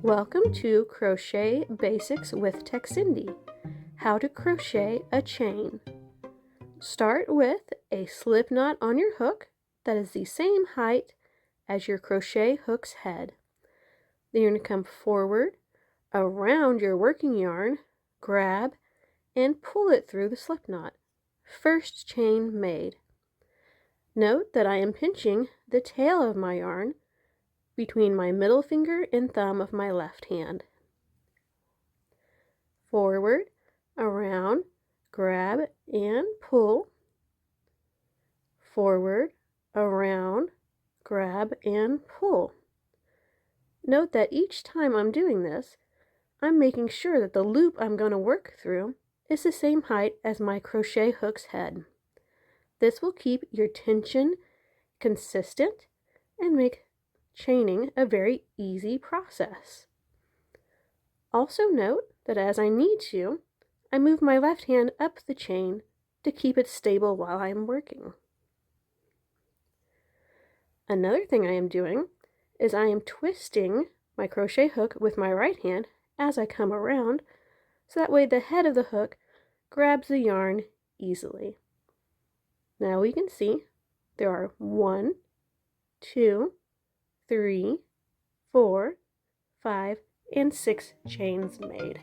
Welcome to Crochet Basics with Texendi. How to crochet a chain. Start with a slip knot on your hook that is the same height as your crochet hook's head. Then you're going to come forward, around your working yarn, grab, and pull it through the slip knot. First chain made. Note that I am pinching the tail of my yarn between my middle finger and thumb of my left hand. Forward, around, grab and pull. Forward, around, grab and pull. Note that each time I'm doing this, I'm making sure that the loop I'm going to work through is the same height as my crochet hook's head. This will keep your tension consistent and make chaining a very easy process. Also note that as I need to, I move my left hand up the chain to keep it stable while I am working. Another thing I am doing is I am twisting my crochet hook with my right hand as I come around, so that way the head of the hook grabs the yarn easily. Now we can see there are 1, 2, 3, 4, 5, and 6 chains made.